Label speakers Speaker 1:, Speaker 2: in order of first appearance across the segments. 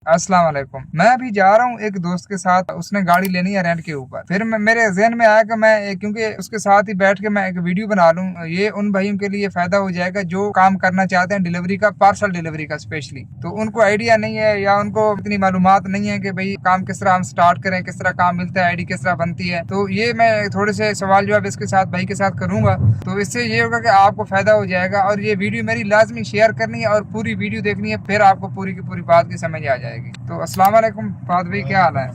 Speaker 1: अस्सलाम वालेकुम। मैं अभी जा रहा हूँ एक दोस्त के साथ, उसने गाड़ी लेनी है रेंट के ऊपर। फिर मेरे ज़हन में आया कि मैं क्योंकि उसके साथ ही बैठ के मैं एक वीडियो बना लूँ, ये उन भाइयों के लिए फायदा हो जाएगा जो काम करना चाहते हैं डिलीवरी का, पार्सल डिलीवरी का स्पेशली। तो उनको आइडिया नहीं है या उनको इतनी मालूमात नहीं है कि भाई काम किस तरह हम स्टार्ट करें, किस तरह काम मिलता है, आईडी किस तरह बनती है। तो ये मैं थोड़े से सवाल जवाब इसके साथ भाई के साथ करूंगा, तो इससे ये होगा कि आपको फायदा हो जाएगा। और ये वीडियो मेरी लाजमी शेयर करनी है और पूरी वीडियो देखनी है, फिर आपको पूरी की पूरी बात की समझ आ जाएगी। तो अस्सलाम वालेकुम फाद भाई, क्या हाल है?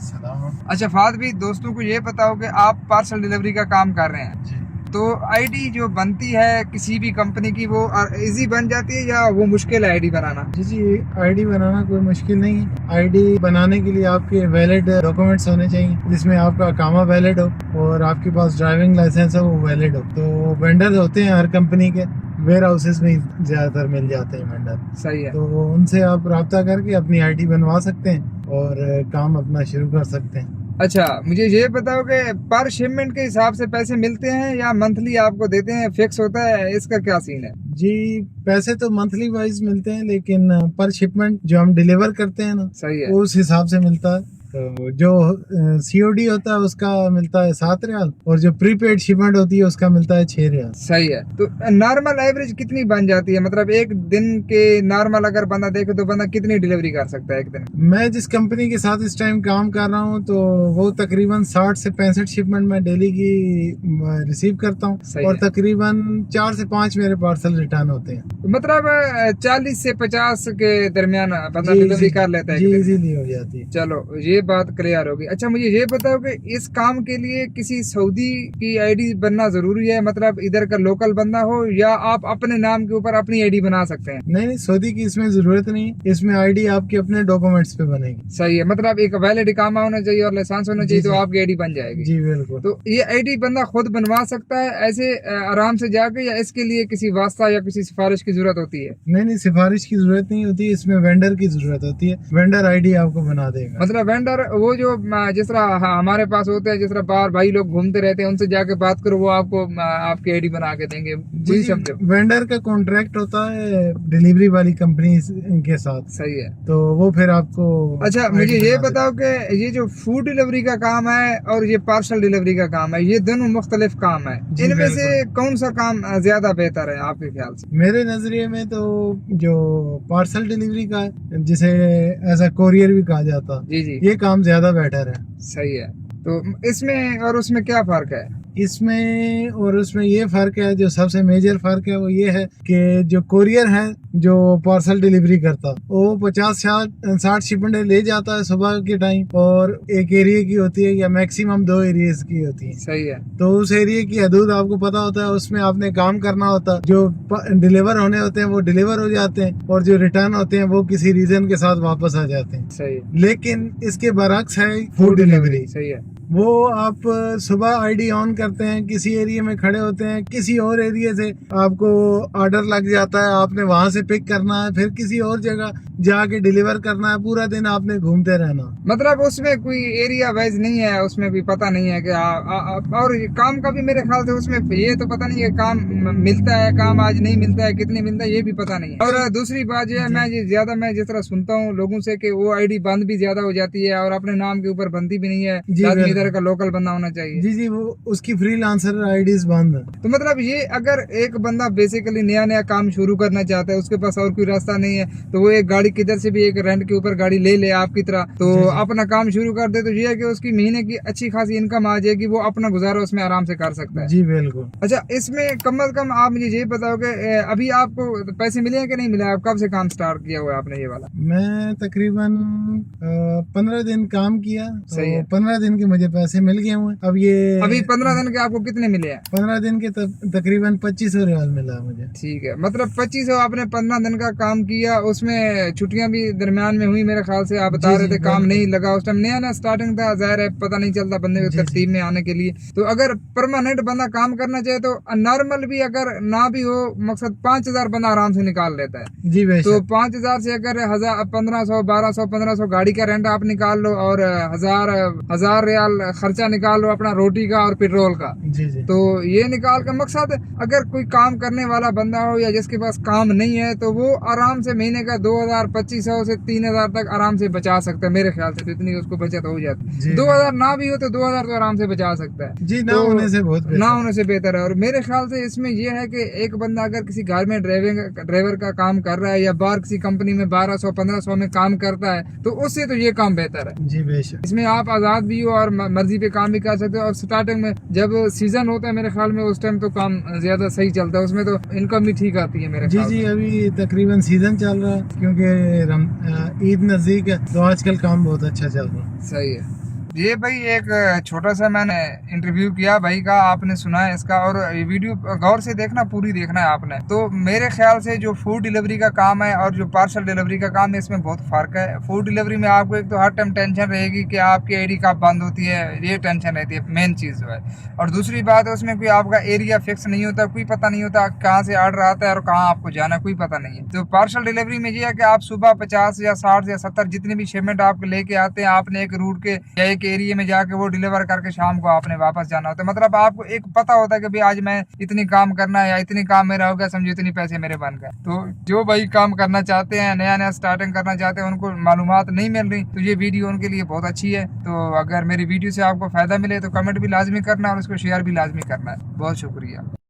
Speaker 1: अच्छा फाद भाई, दोस्तों को ये पता हो कि आप पार्सल डिलीवरी का काम कर रहे हैं, तो आईडी जो बनती है किसी भी कंपनी की, वो इजी बन जाती है या वो मुश्किल है आईडी बनाना?
Speaker 2: जी, आईडी बनाना कोई मुश्किल नहीं है। आईडी बनाने के लिए आपके वैलिड डॉक्यूमेंट्स होने चाहिए, जिसमें आपका कामा वैलिड हो और आपके पास ड्राइविंग लाइसेंस है वो वैलिड हो। तो वेंडर होते हैं हर कंपनी के, वेयर हाउसेज में ज्यादातर मिल जाते हैं वेंडर।
Speaker 1: सही है।
Speaker 2: तो उनसे आप राब्ता करके अपनी आईडी बनवा सकते हैं और काम अपना शुरू कर सकते हैं।
Speaker 1: अच्छा, मुझे ये बताओ कि पर शिपमेंट के हिसाब से पैसे मिलते हैं या मंथली आपको देते हैं, फिक्स होता है, इसका क्या सीन है?
Speaker 2: जी, पैसे तो मंथली वाइज मिलते हैं, लेकिन पर शिपमेंट जो हम डिलीवर करते हैं ना,
Speaker 1: सही है।
Speaker 2: उस हिसाब से मिलता है। तो जो सीओडी होता है उसका मिलता है 7 रियाल और जो प्रीपेड शिपमेंट होती है उसका मिलता है 6 रियाल।
Speaker 1: सही है। तो नॉर्मल एवरेज कितनी बन जाती है, मतलब एक दिन के नॉर्मल अगर बंदा देखे तो बंदा कितनी डिलीवरी कर सकता है एक दिन?
Speaker 2: मैं जिस कंपनी के साथ इस टाइम काम कर रहा हूँ तो वो तकरीबन 60 से 65 शिपमेंट मैं डेली की रिसीव करता हूँ और तकरीबन 4 से 5 मेरे पार्सल रिटर्न होते हैं।
Speaker 1: मतलब 40 से 50 के दरमियान बंदा डिलीवरी कर लेता है?
Speaker 2: जी, इजीली हो जाती है।
Speaker 1: चलो, ये बात क्लियर होगी। अच्छा, मुझे ये बताओ कि इस काम के लिए किसी सऊदी की आईडी बनना जरूरी है, मतलब इधर का लोकल बंदा हो, या आप अपने नाम के ऊपर अपनी आईडी बना सकते हैं?
Speaker 2: नहीं, सऊदी की इसमें जरूरत नहीं, इसमें आईडी आपके अपने डॉक्यूमेंट्स पे बनेगी।
Speaker 1: सही है, मतलब एक वैलिड इकामा होना चाहिए और लाइसेंस होना चाहिए, तो आपकी आईडी बन जाएगी।
Speaker 2: जी बिल्कुल।
Speaker 1: तो ये आईडी बंदा खुद बनवा सकता है ऐसे आराम से जाके, या इसके लिए किसी वास्ता या किसी सिफारिश की जरूरत होती है?
Speaker 2: नहीं, सिफारिश की जरूरत नहीं होती, इसमें वेंडर की जरूरत होती है। वेंडर आईडी आपको बना देगा।
Speaker 1: मतलब वेंडर वो जो जिस तरह हमारे पास होते हैं, जिस तरह बाहर भाई लोग घूमते रहते हैं, उनसे जाके बात करो, वो आपको आपकी आईडी बना के देंगे। जी समझो,
Speaker 2: वेंडर का कॉन्ट्रैक्ट होता है डिलीवरी वाली कंपनी के साथ।
Speaker 1: सही है।
Speaker 2: तो वो फिर आपको।
Speaker 1: अच्छा, मुझे ये बताओ कि ये जो फूड डिलीवरी का काम है और ये पार्सल डिलीवरी का काम है, ये दोनों मुख्तलिफ काम है, इनमें से कौन सा काम ज्यादा बेहतर है आपके ख्याल से?
Speaker 2: मेरे नजरिए में तो जो पार्सल डिलीवरी का है, जिसे ऐसा कोरियर भी कहा जाता,
Speaker 1: जी,
Speaker 2: ये काम ज्यादा बेटर है।
Speaker 1: सही है। तो इसमें और उसमें क्या फर्क है?
Speaker 2: इसमें और उसमें ये फर्क है, जो सबसे मेजर फर्क है वो ये है कि जो कोरियर है, जो पार्सल डिलीवरी करता, वो 50-60 शिपमेंट ले जाता है सुबह के टाइम, और एक एरिया की होती है या मैक्सिमम 2 एरियाज की होती है।
Speaker 1: सही है।
Speaker 2: तो उस एरिया की हदूद आपको पता होता है, उसमें आपने काम करना होता है। जो डिलीवर होने होते हैं वो डिलीवर हो जाते हैं, और जो रिटर्न होते हैं वो किसी रीजन के साथ वापस आ जाते हैं।
Speaker 1: सही।
Speaker 2: लेकिन इसके बरक्स है फूड डिलीवरी।
Speaker 1: सही है।
Speaker 2: वो आप सुबह आईडी ऑन करते हैं, किसी एरिया में खड़े होते हैं, किसी और एरिया से आपको ऑर्डर लग जाता है, आपने वहां से पिक करना है, फिर किसी और जगह जाके डिलीवर करना है, पूरा दिन आपने घूमते रहना।
Speaker 1: मतलब उसमें कोई एरिया वाइज नहीं है, उसमें भी पता नहीं है कि और काम का भी मेरे ख्याल से उसमें ये तो पता नहीं है काम मिलता है, काम आज नहीं मिलता है, कितने मिलता है ये भी पता नहीं है। और दूसरी बात ये है, मैं जिस तरह सुनता हूँ लोगों से कि वो आईडी बंद भी ज्यादा हो जाती है और अपने नाम के ऊपर बनती भी नहीं है, इधर का लोकल बंदा होना चाहिए।
Speaker 2: जी, वो उसकी फ्रीलांसर आईडीज बंद है।
Speaker 1: तो मतलब ये अगर एक बंदा बेसिकली नया काम शुरू करना चाहता है, उसके पास और कोई रास्ता नहीं है, तो वो एक गाड़ी किधर से भी एक रेंट के ऊपर गाड़ी ले ले आपकी तरह, तो अपना काम शुरू कर दे, तो ये है कि उसकी महीने की अच्छी खासी इनकम आ जाएगी, वो अपना गुजारा उसमें आराम से कर सकता है।
Speaker 2: जी बिल्कुल।
Speaker 1: अच्छा, इसमें कम से कम आप मुझे ये बताओ कि अभी आपको पैसे मिले हैं कि नहीं मिले? आप कब से काम स्टार्ट किया हुआ है आपने ये वाला?
Speaker 2: मैं तकरीबन 15 दिन काम किया,
Speaker 1: सही है।
Speaker 2: 15 दिन के मुझे पैसे मिल गए हुए। अब ये
Speaker 1: अभी 15 दिन के आपको कितने मिले हैं?
Speaker 2: 15 दिन के तकरीबन 2500 रियाल मिला मुझे।
Speaker 1: ठीक है, मतलब 2500 आपने 15 दिन का काम किया, उसमें छुट्टियां भी दरमियान में हुई मेरे ख्याल से, आप बता रहे थे काम नहीं लगा उस टाइम, नया स्टार्टिंग था, जाहिर है पता नहीं चलता बंदे को तरतीब में आने के लिए। तो अगर परमानेंट बंदा काम करना चाहे तो नॉर्मल भी अगर ना भी हो, मकसद 5000 बंदा आराम से निकाल लेता है।
Speaker 2: जी बेशक।
Speaker 1: तो 5000 से अगर 1500 1200 1500 गाड़ी का रेंट आप निकाल लो, और हजार रियाल खर्चा निकाल लो अपना रोटी का और पेट्रोल का।
Speaker 2: जी जी।
Speaker 1: तो ये निकाल का मकसद, अगर कोई काम करने वाला बंदा हो या जिसके पास काम नहीं है तो वो आराम से महीने का 2000 2500 से 3000 तक आराम से बचा सकता है मेरे ख्याल से। तो इतनी उसको बचत हो जाती है। 2000 ना भी हो तो 2000 तो आराम से बचा सकता है
Speaker 2: जी।
Speaker 1: तो
Speaker 2: होने से बहुत
Speaker 1: ना होने से बेहतर है। और मेरे ख्याल से इसमें यह है कि एक बंदा अगर किसी घर में ड्राइवर का काम कर रहा है या बाहर किसी कंपनी में 1200 1500 में काम करता है तो उससे तो ये काम बेहतर है
Speaker 2: जी। बेशक
Speaker 1: इसमें आप आजाद भी हो और मर्जी पे काम भी कर सकते हो। और स्टार्टिंग में जब सीजन होता है मेरे ख्याल में उस टाइम तो काम ज्यादा सही चलता है, उसमें तो इनकम भी ठीक आती है मेरे
Speaker 2: जी
Speaker 1: ख्याल
Speaker 2: जी।
Speaker 1: से।
Speaker 2: अभी तकरीबन सीजन चल रहा है क्योंकि ईद नजदीक है तो आजकल काम बहुत अच्छा चल रहा है।
Speaker 1: सही है। ये भाई एक छोटा सा मैंने इंटरव्यू किया भाई का, आपने सुना है इसका, और ये वीडियो गौर से देखना, पूरी देखना है आपने। तो मेरे ख्याल से जो फूड डिलीवरी का काम है और जो पार्सल डिलीवरी का काम है इसमें बहुत फर्क है। फूड डिलीवरी में आपको एक तो हर टाइम टेंशन रहेगी कि आपकी आईडी कब बंद होती है, ये टेंशन रहती है मेन चीज जो है। और दूसरी बात है उसमें कोई आपका एरिया फिक्स नहीं होता, कोई पता नहीं होता कहाँ से ऑर्डर आता है और कहाँ आपको जाना है, कोई पता नहीं है। तो पार्सल डिलीवरी में ये है कि आप सुबह 50 या 60 या 70 जितनी भी शिपमेंट आपको लेके आते हैं, आपने एक रूट के या एक एरिया में जाके वो डिलीवर करके शाम को आपने वापस जाना होता है। मतलब आपको एक पता होता है कि भाई आज मैं इतनी काम करना है या इतनी काम मेरा हो गया, समझो इतनी पैसे मेरे बन गए। तो जो भाई काम करना चाहते हैं, नया नया स्टार्टिंग करना चाहते हैं, उनको मालूमात नहीं मिल रही तो ये वीडियो उनके लिए बहुत अच्छी है। तो अगर मेरी वीडियो से आपको फायदा मिले तो कमेंट भी लाजमी करना और उसको शेयर भी लाजमी करना है। बहुत शुक्रिया।